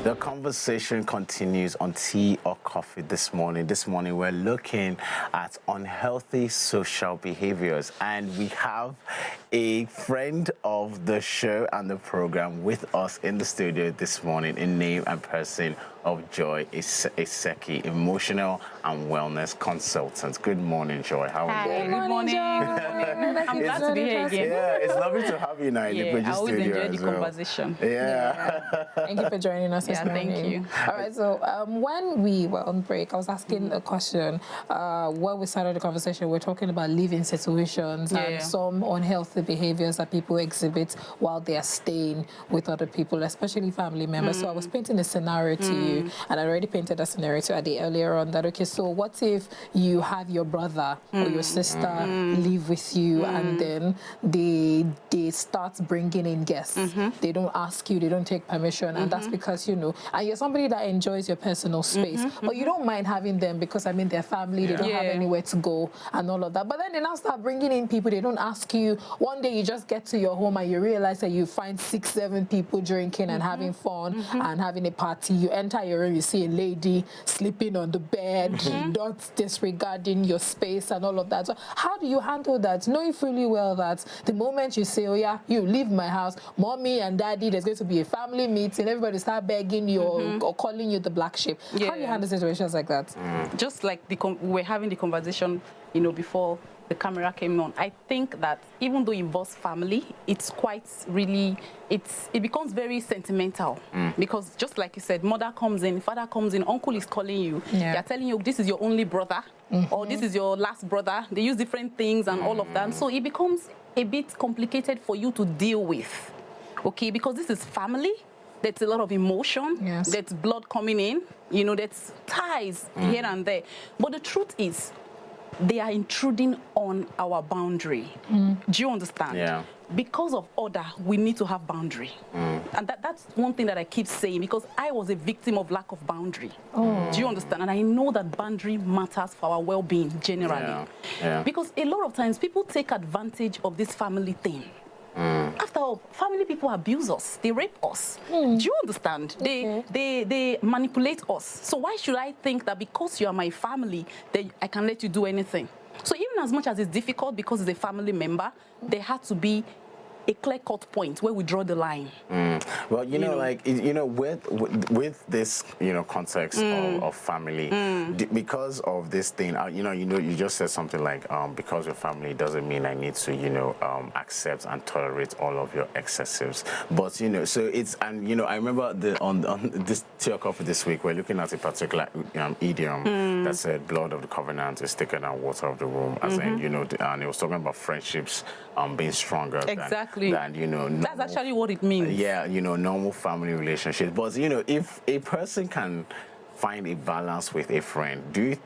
The conversation continues on tea or coffee this morning. This morning we're looking at unhealthy social behaviors, and we have a friend of the show and the program with us in the studio this morning in name and person of Joy Iseki, emotional and wellness consultant. Good morning, Joy. How are you? Good morning. I'm glad to be here again. Yeah, it's lovely to have you in our studio. I always enjoy the conversation. Yeah. Thank you for joining us this morning. Thank you. All right, so when we were on break, I was asking a question. When we started the conversation, we're talking about living situations and some unhealthy behaviors that people exhibit while they are staying with other people, especially family members. So I was painting a scenario to you, and I already painted a scenario to Adi earlier on that, okay, so what if you have your brother or your sister live with you and then they start bringing in guests. They don't ask you, they don't take permission, and that's because, you know, and you're somebody that enjoys your personal space, but you don't mind having them because, I mean, they're family, they don't have anywhere to go and all of that. But then they now start bringing in people, they don't ask you. One day you just get to your home and you realize that you find 6, 7 people drinking and having fun and having a party. You enter your room, you see a lady sleeping on the bed, not disregarding your space and all of that. So how do you handle that, knowing fully well that the moment you say, oh yeah, you leave my house, mommy and daddy, there's going to be a family meeting, everybody start begging you or calling you the black sheep. How do you handle situations like that? Just like we're having the conversation, you know, before the camera came on, I think that even though it involves family, it's quite really, it becomes very sentimental because just like you said, mother comes in, father comes in, uncle is calling you, they're telling you this is your only brother or this is your last brother. They use different things and all of that. So it becomes a bit complicated for you to deal with, okay, because this is family. There's a lot of emotion, there's blood coming in, you know, there's ties here and there. But the truth is, they are intruding on our boundary. Do you understand? Yeah. Because of order, we need to have boundary. And that's one thing that I keep saying, because I was a victim of lack of boundary. Do you understand? And I know that boundary matters for our well-being generally. Because a lot of times people take advantage of this family thing. After all, family people abuse us, they rape us. Do you understand? They manipulate us. So why should I think that because you are my family, that I can let you do anything? So even as much as it's difficult because it's a family member, there had to be a clear-cut point where we draw the line. Well, you know, like, you know, with this, you know, context of family, because of this thing, you just said something like, because your family doesn't mean I need to, you know, accept and tolerate all of your excessives. But, you know, so it's, and, you know, I remember on this tea or coffee this week, we're looking at a particular idiom that said, blood of the covenant is thicker than water of the womb, as in, you know, and it was talking about friendships being stronger than, you know, normal, that's actually what it means. Yeah, you know, normal family relationships. But, you know, if a person can find a balance with a friend,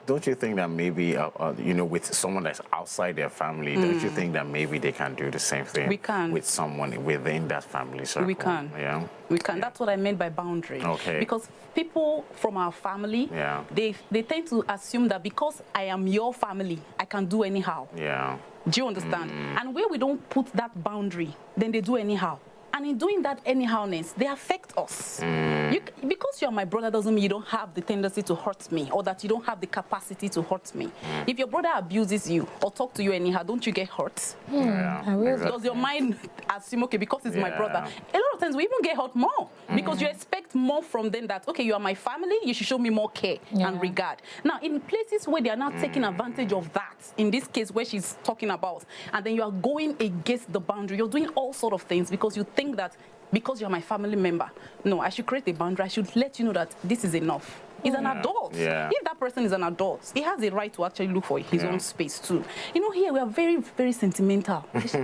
don't you think that maybe, you know, with someone that's outside their family, don't you think that maybe they can do the same thing with someone within that family circle? We can. Yeah. We can. That's what I meant by boundary. Okay. Because people from our family, they tend to assume that because I am your family, I can do anyhow. Yeah. Do you understand? And where we don't put that boundary, then they do anyhow. And in doing that anyhowness, they affect us. Because you're my brother doesn't mean you don't have the tendency to hurt me or that you don't have the capacity to hurt me. If your brother abuses you or talk to you anyhow, don't you get hurt? Does your mind assume, okay, because it's my brother? A lot of times we even get hurt more because you expect more from them that, okay, you are my family, you should show me more care and regard. Now, in places where they are not taking advantage of that, in this case where she's talking about, and then you are going against the boundary, you're doing all sort of things because you think that because you're my family member, no, I should create a boundary. I should let you know that this is enough. He's an adult. If that person is an adult, he has a right to actually look for his own space too. You know, here we are very, very sentimental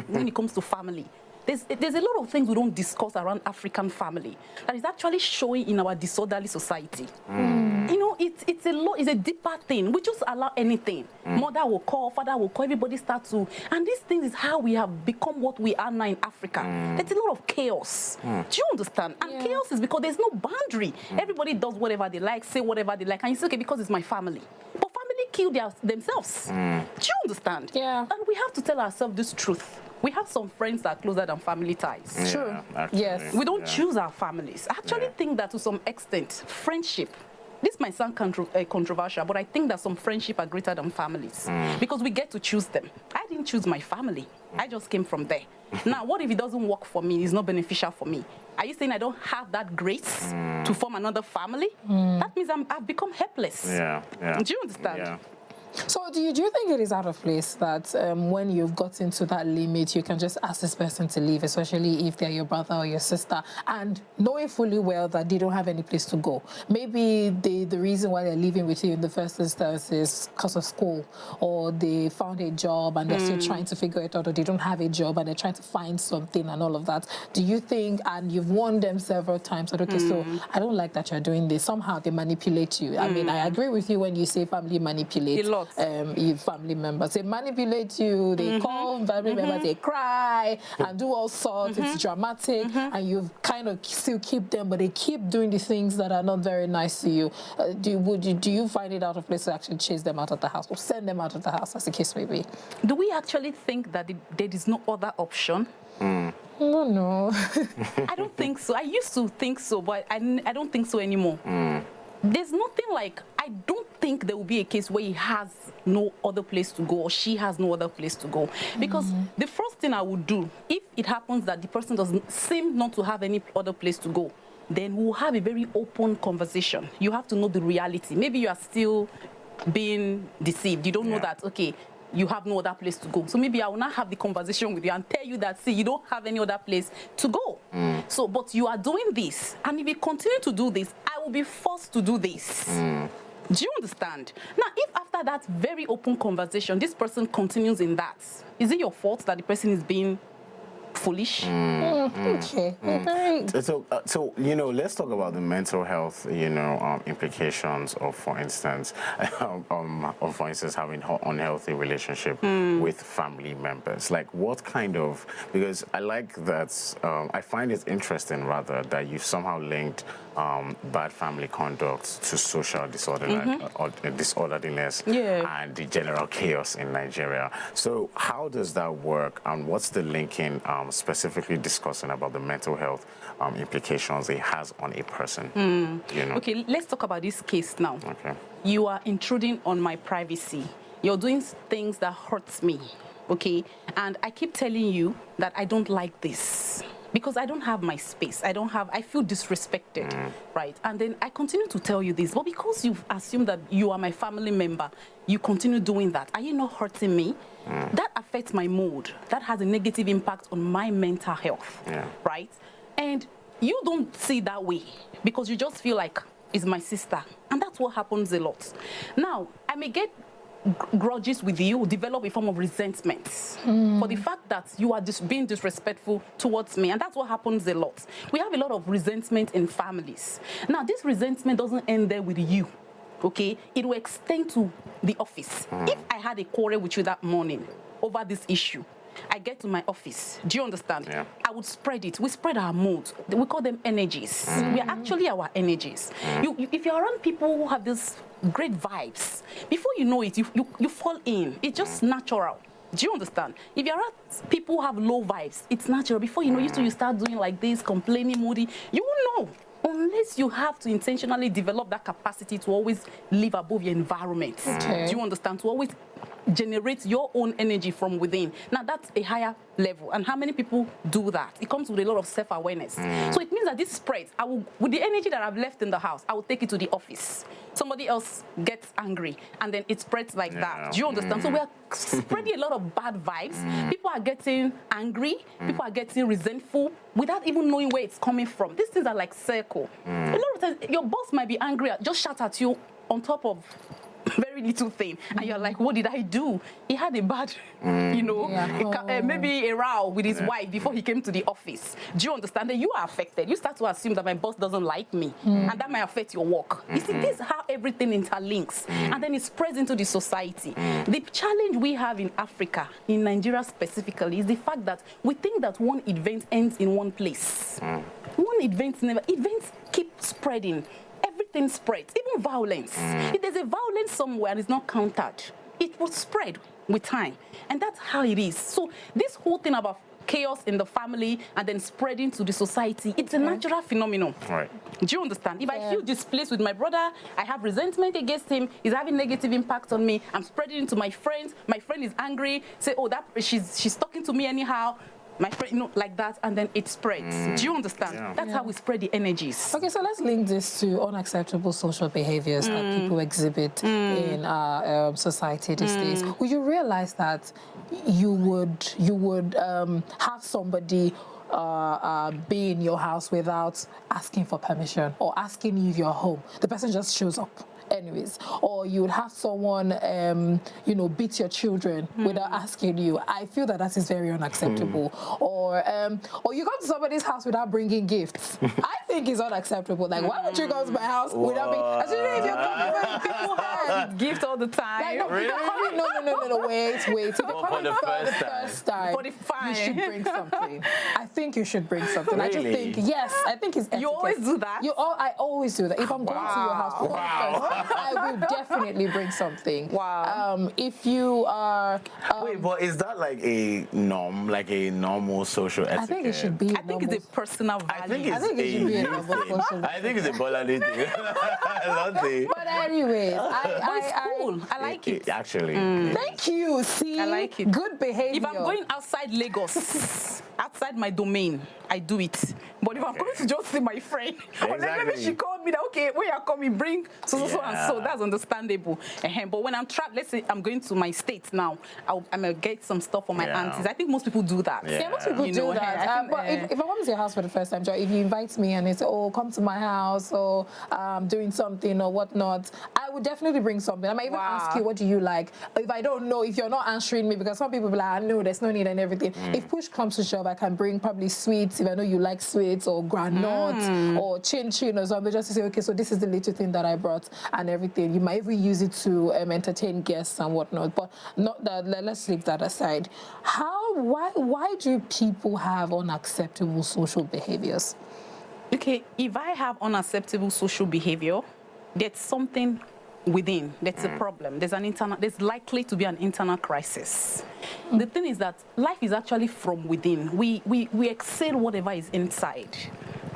when it comes to family. There's a lot of things we don't discuss around African family that is actually showing in our disorderly society. You know, it's a deeper thing. We just allow anything. Mother will call, father will call, everybody starts to, and this thing is how we have become what we are now in Africa. There's a lot of chaos. Do you understand? And chaos is because there's no boundary. Everybody does whatever they like, say whatever they like, and you say, okay, because it's my family. But family kill themselves. Do you understand? And we have to tell ourselves this truth. we have some friends that are closer than family ties. Yeah, True. actually. Yes. We don't choose our families. I actually think that to some extent, friendship, this might sound controversial, but I think that some friendship are greater than families because we get to choose them. I didn't choose my family. I just came from there. Now, what if it doesn't work for me? It's not beneficial for me. Are you saying I don't have that grace to form another family? That means I've become helpless. Yeah. Do you understand? Yeah. So do you think it is out of place that when you've gotten to that limit, you can just ask this person to leave, especially if they're your brother or your sister, and knowing fully well that they don't have any place to go? Maybe the reason why they're living with you in the first instance is because of school, or they found a job and they're still trying to figure it out, or they don't have a job and they're trying to find something and all of that. Do you think, and you've warned them several times, that, okay, so I don't like that you're doing this. Somehow they manipulate you. I mean, I agree with you when you say family manipulate. Family members, they manipulate you, they call family members, they cry and do all sorts. It's dramatic, and you kind of still keep them, but they keep doing the things that are not very nice to you. Do you find it out of place to actually chase them out of the house or send them out of the house, as the case may be? Do we actually think that there is no other option? No. I don't think so. I used to think so, but I don't think so anymore. There's nothing like, I don't think there will be a case where he has no other place to go or she has no other place to go. Because the first thing I would do, if it happens that the person doesn't seem not to have any other place to go, then we'll have a very open conversation. You have to know the reality. Maybe you are still being deceived. You don't know that, okay, you have no other place to go. So maybe I will not have the conversation with you and tell you that, see, you don't have any other place to go. So, but you are doing this. And if you continue to do this, I will be forced to do this. Do you understand? Now, if after that very open conversation, this person continues in that, is it your fault that the person is being foolish? Okay. So let's talk about the mental health, implications of, for instance, having an unhealthy relationship with family members. Like, what kind of? Because I like that. I find it interesting, rather, that you somehow linked bad family conduct to social disorderliness and the general chaos in Nigeria. So how does that work, and what's the linking, specifically discussing about the mental health implications it has on a person? Okay, let's talk about this case now. Okay. You are intruding on my privacy. You're doing things that hurts me, okay? And I keep telling you that I don't like this, because I don't have my space. I feel disrespected, right? And then I continue to tell you this, but because you've assumed that you are my family member, you continue doing that. Are you not hurting me? That affects my mood. That has a negative impact on my mental health, right? And you don't see that way because you just feel like it's my sister. And that's what happens a lot. Now, I may get grudges with you, develop a form of resentment for the fact that you are being disrespectful towards me. And that's what happens a lot. We have a lot of resentment in families. Now, this resentment doesn't end there with you, okay? It will extend to the office. If I had a quarrel with you that morning over this issue, I get to my office. Do you understand? Yeah. I would spread it. We spread our moods. We call them energies. We are actually our energies. If you're around people who have these great vibes, before you know it, you fall in. It's just natural. Do you understand? If you're around people who have low vibes, it's natural. Before you know it, you start doing like this, complaining, moody. You won't know. Unless you have to intentionally develop that capacity to always live above your environment. Okay. Do you understand? To always generate your own energy from within. Now, that's a higher level. And how many people do that? It comes with a lot of self-awareness. So it means that this spreads. With the energy that I've left in the house, I will take it to the office. Somebody else gets angry, and then it spreads like that. Do you understand? So we are spreading a lot of bad vibes. People are getting angry. People are getting resentful without even knowing where it's coming from. These things are like circle. A lot of times, your boss might be angry, just shout at you on top of very little thing, and you're like, what did I do? He had a bad, maybe a row with his wife before he came to the office. Do you understand? Then you are affected. You start to assume that my boss doesn't like me, and that might affect your work. You see, this is how everything interlinks, and then it spreads into the society. The challenge we have in Africa, in Nigeria specifically, is the fact that we think that one event ends in one place. One event never. Events keep spreading. Everything spreads, even violence. If there's a violence somewhere and it's not countered, it will spread. with time. And that's how it is. So this whole thing about chaos in the family and then spreading to the society, it's a natural phenomenon. Right. Do you understand? If I feel displaced with my brother, I have resentment against him, he's having negative impact on me, I'm spreading it to my friends, my friend is angry, say, oh, that she's talking to me anyhow, my friend, you know, like that, and then it spreads. Do you understand? Yeah. That's how we spread the energies. Okay, so let's link this to unacceptable social behaviors that people exhibit in our society these days. Would you realize that you would have somebody be in your house without asking for permission or asking you if you're home? The person just shows up anyways, or you would have someone you know, beat your children without asking you. I feel that is very unacceptable. Or you go to somebody's house without bringing gifts. I think it's unacceptable. Like, why would you go to my house without being, especially if you're coming, people have gift all the time. Like, no, really? No, wait. If you're coming for the first time, you should bring something. I think you should bring something. Really? I just think, yes, I think it's etiquette. You always do that? I always do that. If I'm going to your house for the first time, I will definitely bring something. Wow. If you are... Wait, but is that like a norm, like a normal social etiquette? I think it should be. I think it's a personal value. I think it should be a normal social. I think it's a Bolani thing. But anyways, it's cool. I like it. Actually. Thank you. See? I like it. Good behavior. If I'm going outside Lagos, outside my domain, I do it. But if I'm going to just see my friend, or then maybe she called me that, okay, when you're coming, bring so and so, that's understandable. But when I'm trapped, let's say I'm going to my state now, I'm going to get some stuff for my aunties. I think most people do that. Yeah, most people do that. But if I come to your house for the first time, Joy, if you invite me and it's, oh, come to my house, or doing something or whatnot, I would definitely bring something. I might even ask you, what do you like? If I don't know, if you're not answering me, because some people be like, I know there's no need and everything. If push comes to shove, I can bring probably sweets, if I know you like sweets, or granuts, or chin-chin or something, just to say, okay, so this is the little thing that I brought and everything. You might even use it to entertain guests and whatnot, but not that. Let's leave that aside. Why do people have unacceptable social behaviors? Okay, if I have unacceptable social behavior, there's something within. That's a problem. There's likely to be an internal crisis. The thing is that life is actually from within. We excel whatever is inside.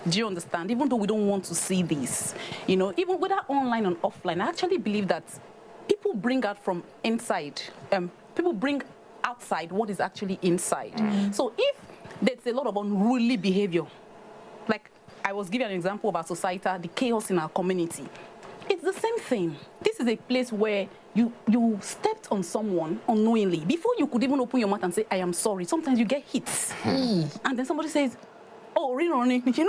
Do you understand? Even though we don't want to see this, you know, even whether online or offline, I actually believe that people bring out from inside. People bring outside what is actually inside. So if there's a lot of unruly behavior, like I was giving an example of our society, the chaos in our community, it's the same thing. This is a place where you stepped on someone unknowingly. Before you could even open your mouth and say, I am sorry, sometimes you get hits. And then somebody says, oh, you know,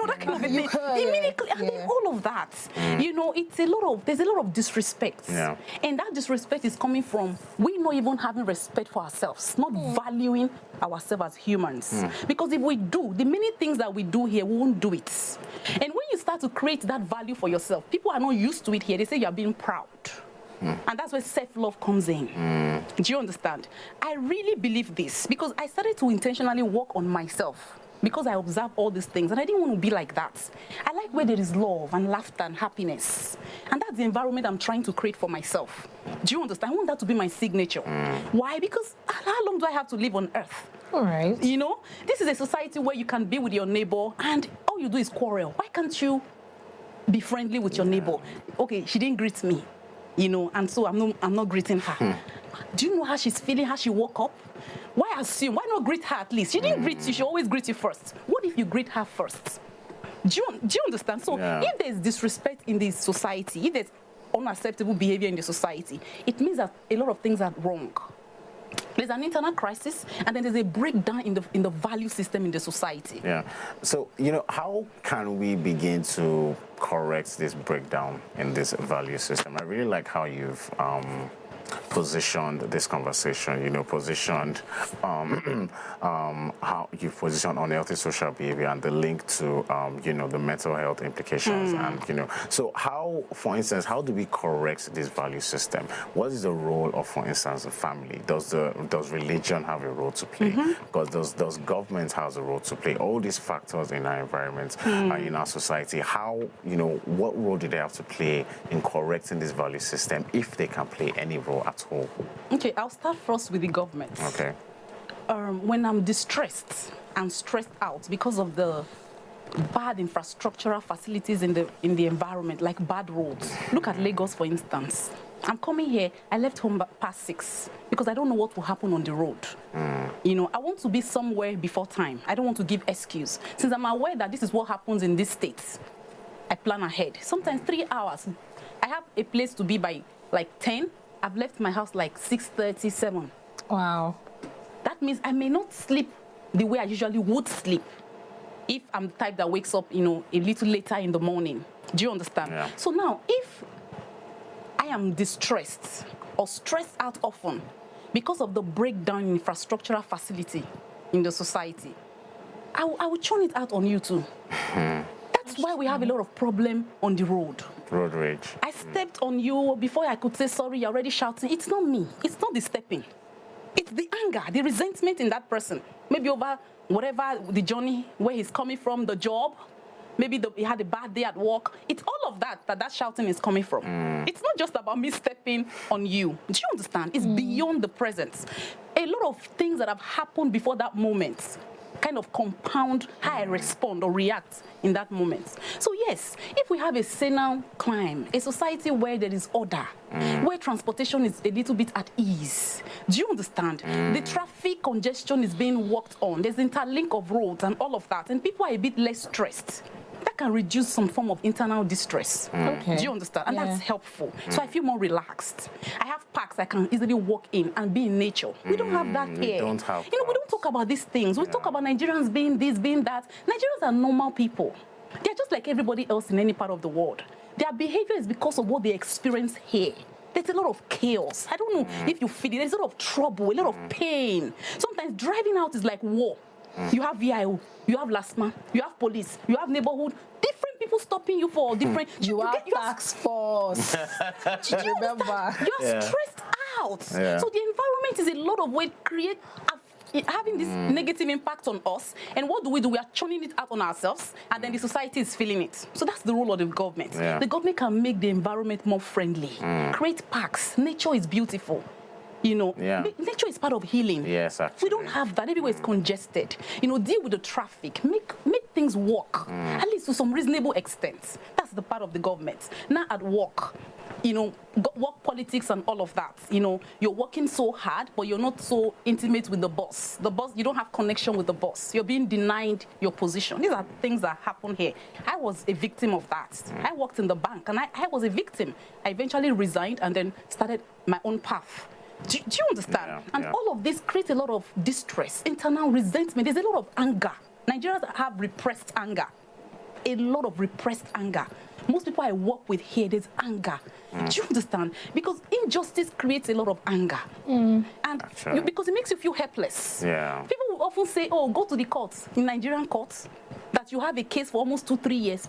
that kind of thing. Immediately, and then all of that. You know, there's a lot of disrespect. And that disrespect is coming from we not even having respect for ourselves, not valuing ourselves as humans. Because if we do, the many things that we do here, we won't do it. And when you start to create that value for yourself, people are not used to it here. They say you're being proud. And that's where self-love comes in. Do you understand? I really believe this because I started to intentionally work on myself. Because I observe all these things, and I didn't want to be like that. I like where there is love and laughter and happiness. And that's the environment I'm trying to create for myself. Do you understand? I want that to be my signature. Why? Because how long do I have to live on earth? All right. You know, this is a society where you can be with your neighbor, and all you do is quarrel. Why can't you be friendly with your neighbor? Okay, she didn't greet me, you know, and so I'm not greeting her. Do you know how she's feeling, how she woke up? Why assume? Why not greet her at least? She didn't greet you. She always greets you first. What if you greet her first? Do you understand? So if there's disrespect in this society, if there's unacceptable behavior in the society, it means that a lot of things are wrong. There's an internal crisis, and then there's a breakdown in the value system in the society. So, you know, how can we begin to correct this breakdown in this value system? I really like how you've positioned this conversation, you know, positioned how you position unhealthy social behavior and the link to, you know, the mental health implications. And, you know, so how, for instance, how do we correct this value system? What is the role of, for instance, the family? Does religion have a role to play? Because does government have a role to play? All these factors in our environment, in our society, how, you know, what role do they have to play in correcting this value system, if they can play any role at all? Okay, I'll start first with the government. Okay. When I'm distressed and stressed out because of the bad infrastructural facilities in the environment, like bad roads. Look at Lagos, for instance. I'm coming here, I left home past 6 because I don't know what will happen on the road. You know, I want to be somewhere before time. I don't want to give excuse. Since I'm aware that this is what happens in this state, I plan ahead. Sometimes 3 hours. I have a place to be by like 10. I've left my house like 6:37. Wow. That means I may not sleep the way I usually would sleep if I'm the type that wakes up, you know, a little later in the morning. Do you understand? Yeah. So now, if I am distressed or stressed out often because of the breakdown in infrastructural facility in the society, I will churn it out on you too. That's why we have a lot of problem on the road. Road rage. I stepped on you before I could say sorry, you're already shouting. It's not me. It's not the stepping. It's the anger, the resentment in that person. Maybe over whatever the journey, where he's coming from, the job. Maybe he had a bad day at work. It's all of that shouting is coming from. It's not just about me stepping on you. Do you understand? It's beyond the present. A lot of things that have happened before that moment kind of compound how I respond or react in that moment. So yes, if we have a senile climb, a society where there is order, where transportation is a little bit at ease, do you understand? The traffic congestion is being worked on, there's interlink of roads and all of that, and people are a bit less stressed. That can reduce some form of internal distress. Okay. Do you understand? And that's helpful. So I feel more relaxed. I have parks I can easily walk in and be in nature. We don't have that here. We don't have we don't talk about these things. We talk about Nigerians being this, being that. Nigerians are normal people. They're just like everybody else in any part of the world. Their behavior is because of what they experience here. There's a lot of chaos. I don't know if you feel it. There's a lot of trouble, a lot of pain. Sometimes driving out is like war. You have VIO, you have LASMA, you have police, you have neighborhood, different people stopping you for different... You have tax force. Do you remember? You're stressed out. Yeah. So the environment is a lot of weight having this negative impact on us. And what do? We are churning it out on ourselves, and then the society is feeling it. So that's the role of the government. Yeah. The government can make the environment more friendly, create parks. Nature is beautiful. You know, nature is part of healing. Yes, actually. We don't have that. Everywhere is congested. You know, deal with the traffic. Make things work, at least to some reasonable extent. That's the part of the government. Now at work, you know, work politics and all of that. You know, you're working so hard, but you're not so intimate with the boss. The boss, you don't have connection with the boss. You're being denied your position. These are things that happen here. I was a victim of that. I worked in the bank, and I was a victim. I eventually resigned and then started my own path. Do you understand? And all of this creates a lot of distress, internal resentment. There's a lot of anger. Nigerians have repressed anger. A lot of repressed anger. Most people I work with here, there's anger. Do you understand? Because injustice creates a lot of anger. And because it makes you feel helpless. People will often say, oh, go to the courts, in Nigerian courts, that you have a case for almost 2-3 years.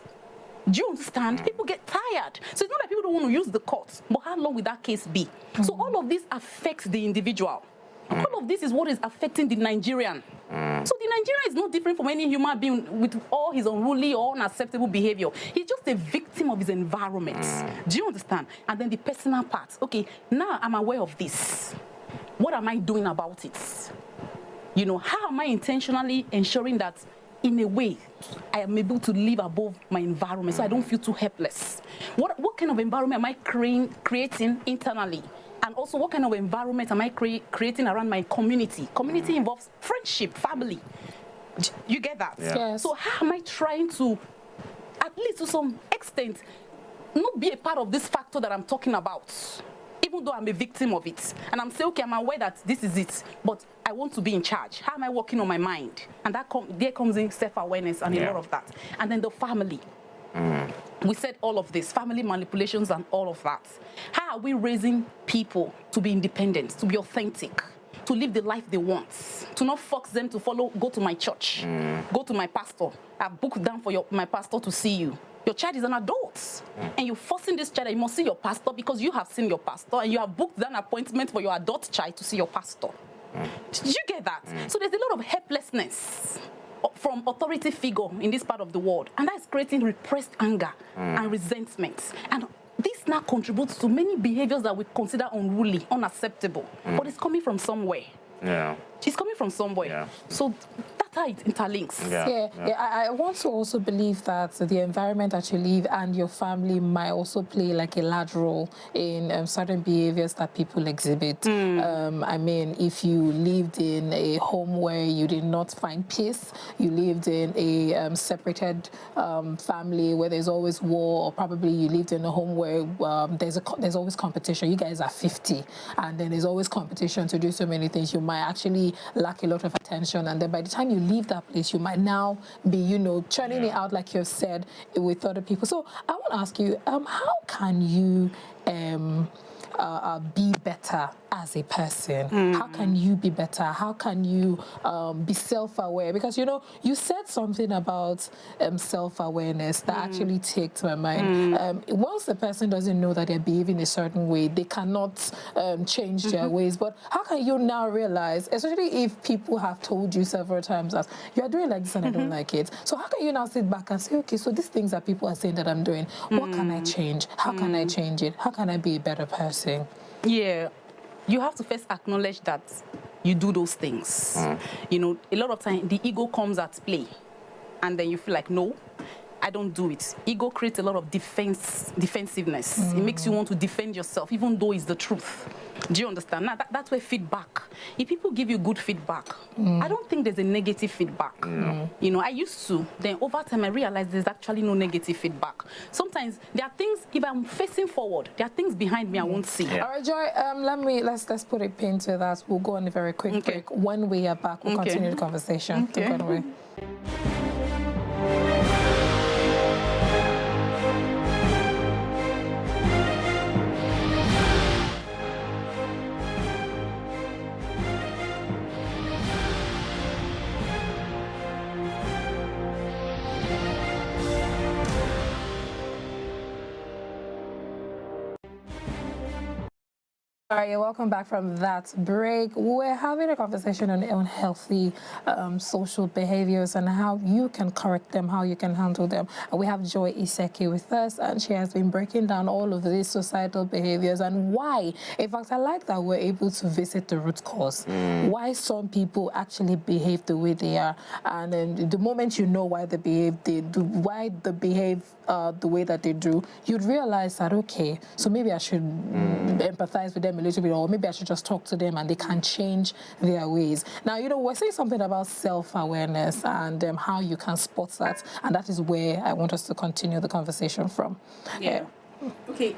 Do you understand? People get tired. So it's not that people don't want to use the courts, but how long will that case be? So all of this affects the individual. All of this is what is affecting the Nigerian. So the Nigerian is no different from any human being with all his unruly or unacceptable behavior. He's just a victim of his environment. Do you understand? And then the personal part. Okay, now I'm aware of this. What am I doing about it? You know, how am I intentionally ensuring that in a way, I am able to live above my environment so I don't feel too helpless? What kind of environment am I creating internally? And also, what kind of environment am I creating around my community? Community involves friendship, family. You get that? Yes. So how am I trying to, at least to some extent, not be a part of this factor that I'm talking about? Even though I'm a victim of it. And I'm saying, okay, I'm aware that this is it, but I want to be in charge. How am I working on my mind? And there comes in self-awareness and a lot of that. And then the family. We said all of this, family manipulations and all of that. How are we raising people to be independent, to be authentic, to live the life they want, to not force them to go to my church, go to my pastor. I've booked down for my pastor to see you. Your child is an adult, and you're forcing this child that you must see your pastor because you have seen your pastor, and you have booked an appointment for your adult child to see your pastor. Did you get that? So there's a lot of helplessness from authority figure in this part of the world, and that's creating repressed anger and resentment. And this now now contributes to many behaviors that we consider unruly, unacceptable. But it's coming from somewhere. Yeah. It's coming from somewhere. Yeah. So that's how it interlinks. I want to also believe that the environment that you live and your family might also play like a large role in certain behaviors that people exhibit. I mean, if you lived in a home where you did not find peace, you lived in a separated family where there's always war, or probably you lived in a home where there's always competition. You guys are 50, and then there's always competition to do so many things. You might actually lack a lot of attention, and then by the time you leave that place, you might now be, you know, churning it out, like you've said, with other people. So I want to ask you, how can you be better as a person? How can you be better? How can you be self-aware? Because, you know, you said something about self-awareness that actually takes my mind. Once the person doesn't know that they're behaving a certain way, they cannot change their ways. But how can you now realize, especially if people have told you several times that you're doing like this and I don't like it? So how can you now sit back and say, okay, so these things that people are saying that I'm doing, what can I change? How can I change it? How can I be a better person? Yeah, you have to first acknowledge that you do those things. You know, a lot of time the ego comes at play, and then you feel like, no, I don't do it. Ego creates a lot of defensiveness. It makes you want to defend yourself, even though it's the truth. Do you understand? Now, that's where feedback. If people give you good feedback, I don't think there's a negative feedback. You know, I used to. Then over time, I realized there's actually no negative feedback. Sometimes there are things, if I'm facing forward, there are things behind me I won't see. All right, Joy, let's put a pin to that. We'll go on a very quick break. When we are back, we'll continue the conversation. Don't go away. All right, welcome back from that break. We're having a conversation on unhealthy social behaviors and how you can correct them, how you can handle them. And we have Joy Iseki with us, and she has been breaking down all of these societal behaviors and why. In fact, I like that we're able to visit the root cause, why some people actually behave the way they are. And then the moment you know why they behave, why they behave the way that they do, you'd realize that, okay, so maybe I should empathize with them a little bit, or maybe I should just talk to them and they can change their ways. Now, you know, we're saying something about self-awareness and how you can spot that, and that is where I want us to continue the conversation from. Okay,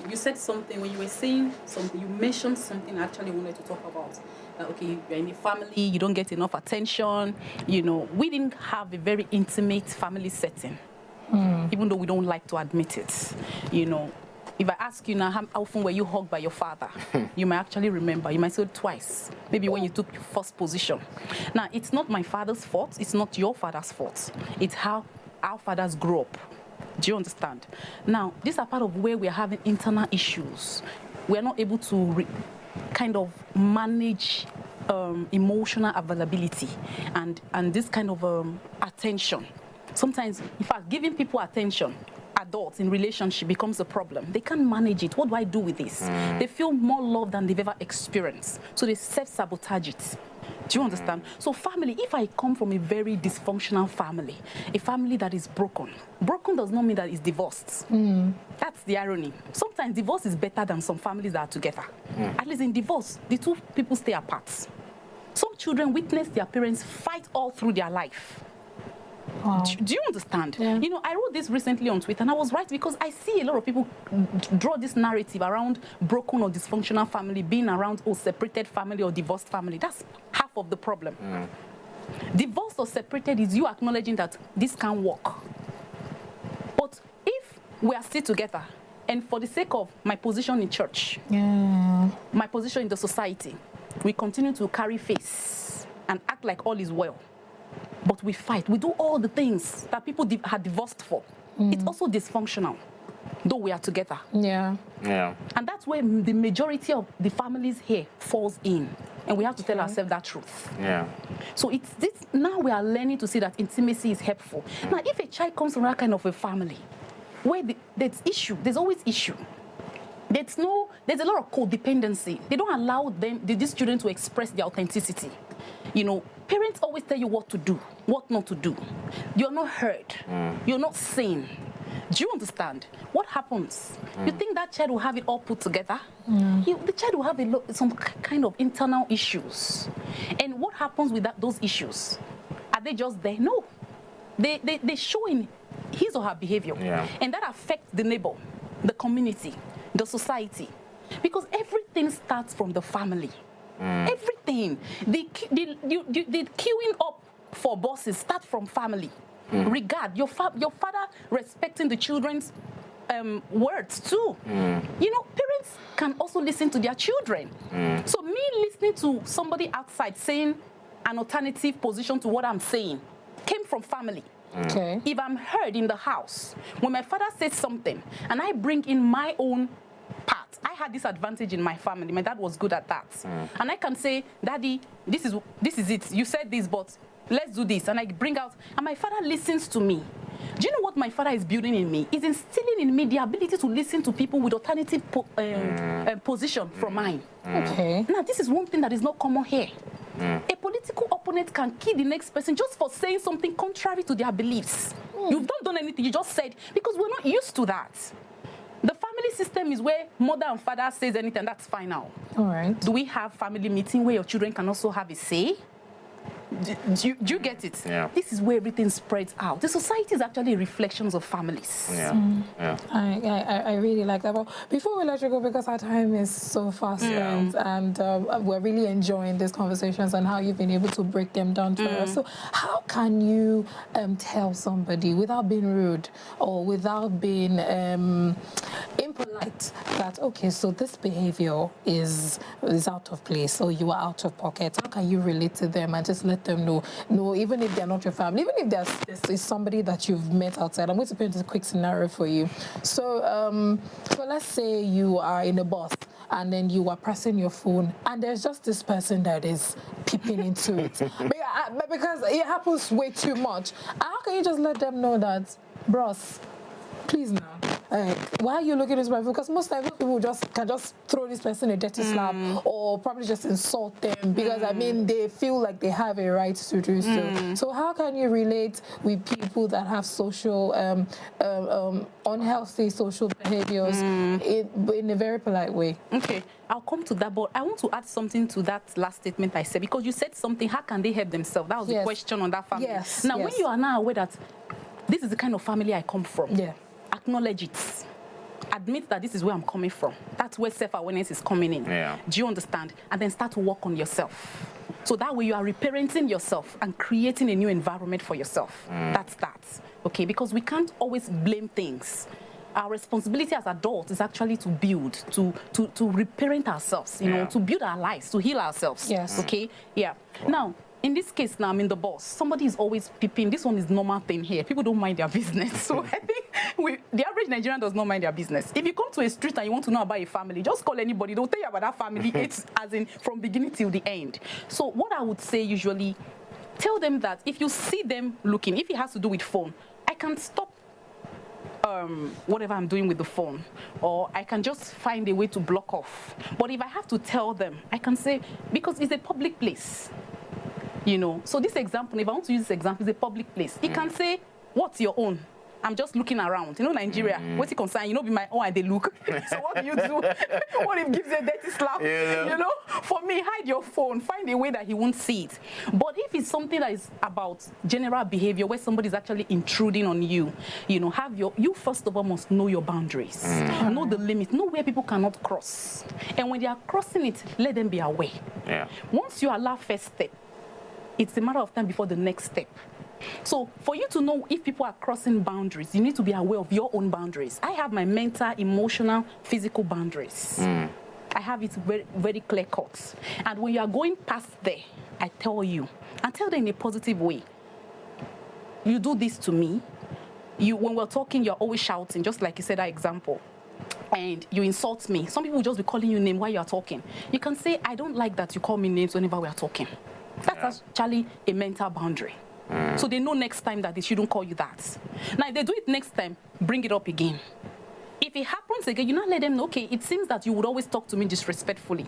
you said something when you were saying something, you mentioned something I actually wanted to talk about. Okay, you're in a family, you don't get enough attention. You know, we didn't have a very intimate family setting, even though we don't like to admit it. You know, if I ask you now, how often were you hugged by your father? You might actually remember. You might say it twice, maybe when you took your first position. Now, it's not my father's fault. It's not your father's fault. It's how our fathers grew up. Do you understand? Now, these are part of where we're having internal issues. We're not able to kind of manage emotional availability and this kind of attention. Sometimes, in fact, giving people attention, adults in relationship, becomes a problem. They can't manage it. What do I do with this? They feel more love than they've ever experienced. So they self-sabotage it. Do you understand? So family, if I come from a very dysfunctional family, a family that is broken does not mean that it's divorced. That's the irony. Sometimes divorce is better than some families that are together. At least in divorce, the two people stay apart. Some children witness their parents fight all through their life. Wow. Do you understand? Yeah. You know, I wrote this recently on Twitter, and I was right because I see a lot of people draw this narrative around broken or dysfunctional family being around separated family or divorced family. That's half of the problem. Divorced or separated is you acknowledging that this can't work. But if we are still together, and for the sake of my position in church, my position in the society, we continue to carry face and act like all is well. But we fight. We do all the things that people had divorced for. It's also dysfunctional, though we are together. And that's where the majority of the families here falls in. And we have to tell ourselves that truth. So it's this, now we are learning to see that intimacy is helpful. Now, if a child comes from that kind of a family, where there's issue, there's always issue. there's a lot of codependency. They don't allow these children to express their authenticity. You know, parents always tell you what to do, what not to do. You're not heard. You're not seen. Do you understand? What happens? You think that child will have it all put together? The child will have some kind of internal issues. And what happens with those issues? Are they just there? No. They show in his or her behavior. And that affects the neighbor, the community, the society. Because everything starts from the family. Everything. The queuing up for bosses starts from family. Regard your father respecting the children's words too. You know, parents can also listen to their children. So me listening to somebody outside saying an alternative position to what I'm saying came from family. Okay. If I'm heard in the house, when my father says something and I bring in my own part, I had this advantage in my family. My dad was good at that. And I can say, Daddy, this is it. You said this, but let's do this. And I bring out, and my father listens to me. Do you know what my father is building in me? Is instilling in me the ability to listen to people with alternative position from mine. Okay. Now, this is one thing that is not common here. A political opponent can kill the next person just for saying something contrary to their beliefs. You've not done anything, you just said, because we're not used to that. The family system is where mother and father says anything, that's fine now. All right. Do we have family meeting where your children can also have a say? Do you get it? Yeah. This is where everything spreads out. The society is actually reflections of families. Yeah. I really like that. But before we let you go, because our time is so fast and we're really enjoying these conversations and how you've been able to break them down to us. So how can you tell somebody without being rude or without being impolite that, okay, so this behavior is out of place or you are out of pocket? How can you relate to them and just let them know? No, even if they're not your family, even if there's somebody that you've met outside. I'm going to paint a quick scenario for you. So let's say you are in a bus and then you are pressing your phone and there's just this person that is peeping into it. But because it happens way too much. How can you just let them know that, bros, please now, why are you looking at this person? Because most times people can just throw this person a dirty slap or probably just insult them because, I mean, they feel like they have a right to do so. So how can you relate with people that have social, unhealthy social behaviors in a very polite way? Okay, I'll come to that, but I want to add something to that last statement I said, because you said something, how can they help themselves? That was the question on that family. Now, when you are now aware that this is the kind of family I come from, acknowledge it. Admit that this is where I'm coming from. That's where self-awareness is coming in. Do you understand? And then start to work on yourself. So that way you are reparenting yourself and creating a new environment for yourself. That's that. Okay, because we can't always blame things. Our responsibility as adults is actually to build, to reparent ourselves, you know, to build our lives, to heal ourselves. Yes. Okay? Yeah. Now, in this case now, I'm in the bus. Somebody is always peeping. This one is normal thing here. People don't mind their business. So I think the average Nigerian does not mind their business. If you come to a street and you want to know about a family, just call anybody. They'll tell you about that family. It's as in from beginning till the end. So what I would say usually, tell them that if you see them looking, if it has to do with phone, I can stop whatever I'm doing with the phone, or I can just find a way to block off. But if I have to tell them, I can say, because it's a public place. You know, so this example, if I want to use this example, is a public place. It can say, what's your own? I'm just looking around. You know, Nigeria, what's it concern? You know, be my own and they look. So what do you do? What if gives you a dirty slap? You know, for me, hide your phone. Find a way that he won't see it. But if it's something that is about general behavior, where somebody is actually intruding on you, you know, you first of all must know your boundaries. Know the limit. Know where people cannot cross. And when they are crossing it, let them be aware. Once you allow first step, it's a matter of time before the next step. So for you to know if people are crossing boundaries, you need to be aware of your own boundaries. I have my mental, emotional, physical boundaries. I have it very, very clear cut. And when you are going past there, I tell you, and tell them in a positive way. You do this to me. When we're talking, you're always shouting, just like you said that example. And you insult me. Some people will just be calling you name while you are talking. You can say, I don't like that you call me names whenever we are talking. That's actually a mental boundary. So they know next time that they shouldn't call you that. Now, if they do it next time, bring it up again. If it happens once again, you not let them know, okay, it seems that you would always talk to me disrespectfully,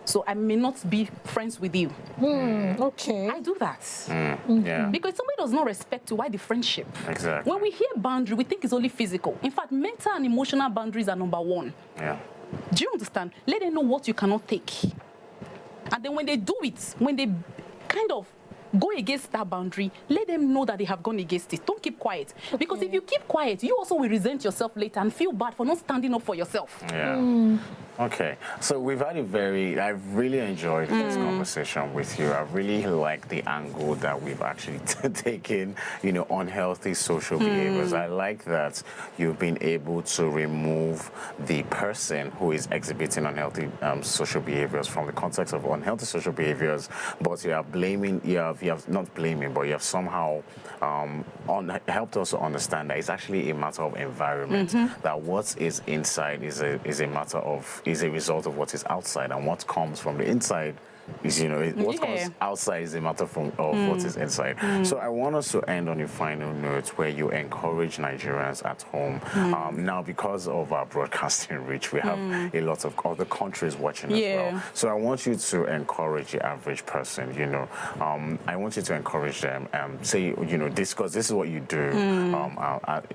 so I may not be friends with you. Okay. I do that. Yeah. Because somebody does not respect you, why the friendship? Exactly. When we hear boundary, we think it's only physical. In fact, mental and emotional boundaries are number one. Yeah. Do you understand? Let them know what you cannot take. And then when they do it, when they kind of go against that boundary, let them know that they have gone against it. Don't keep quiet. Because if you keep quiet, you also will resent yourself later and feel bad for not standing up for yourself. Yeah. Okay, so we've had I've really enjoyed this conversation with you. I really like the angle that we've actually taken, you know, unhealthy social behaviors. I like that you've been able to remove the person who is exhibiting unhealthy social behaviors from the context of unhealthy social behaviors, but you are blaming, you have not blaming, but you have somehow helped us to understand that it's actually a matter of environment, that what is inside is a result of what is outside, and what comes from the inside is, you know, what comes outside is a matter of what is inside. So I want us to end on a final note where you encourage Nigerians at home. Now, because of our broadcasting reach, we have a lot of other countries watching as well. So I want you to encourage the average person, you know. I want you to encourage them, say, you know, this, because this is what you do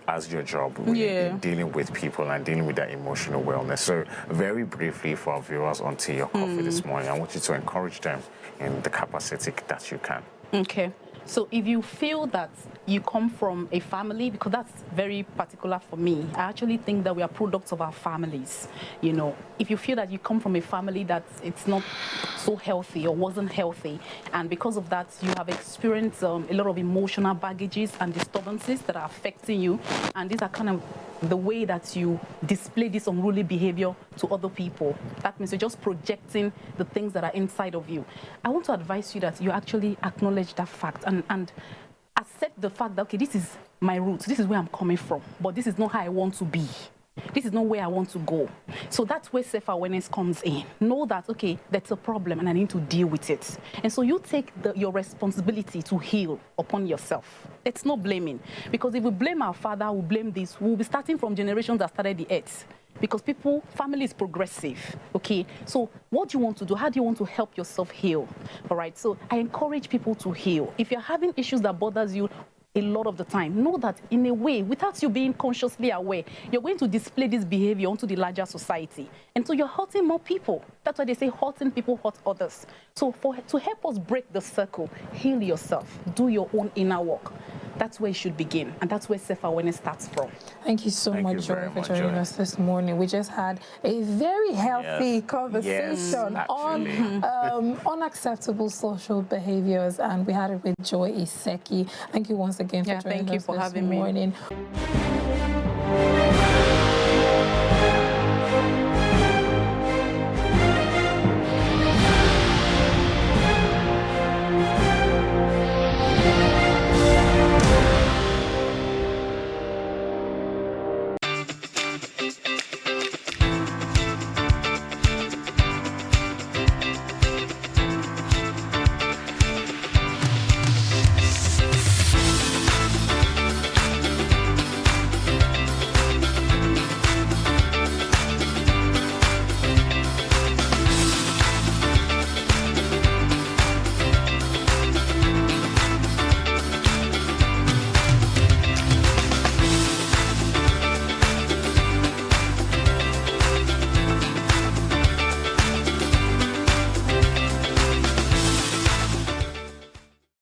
as your job, really, dealing with people and dealing with their emotional wellness. So very briefly for our viewers on Tea or Coffee this morning, I want you to encourage them in the capacity that you can. Okay. So if you feel that you come from a family, because that's very particular for me, I actually think that we are products of our families. You know, if you feel that you come from a family that it's not so healthy or wasn't healthy, and because of that you have experienced a lot of emotional baggages and disturbances that are affecting you, and these are kind of the way that you display this unruly behavior to other people. That means you're just projecting the things that are inside of you. I want to advise you that you actually acknowledge that fact and accept the fact that, okay, this is my roots, this is where I'm coming from, but this is not how I want to be. This is not where I want to go. So that's where self-awareness comes in. Know that, okay, that's a problem and I need to deal with it. And so you take your responsibility to heal upon yourself. It's not blaming. Because if we blame our father, we blame this, we'll be starting from generations that started the earth. Because family is progressive, okay? So what do you want to do? How do you want to help yourself heal? All right, so I encourage people to heal. If you're having issues that bothers you, a lot of the time, know that in a way, without you being consciously aware, you're going to display this behavior onto the larger society. And so you're hurting more people. That's why they say hurting people hurt others. So to help us break the circle, heal yourself, do your own inner work. That's where you should begin, and that's where self-awareness starts from. Thank you so much, Joy, for joining us this morning. We just had a very healthy conversation on unacceptable social behaviors, and we had it with Joy Iseki. Thank you once again for joining us this morning. Thank you for having me.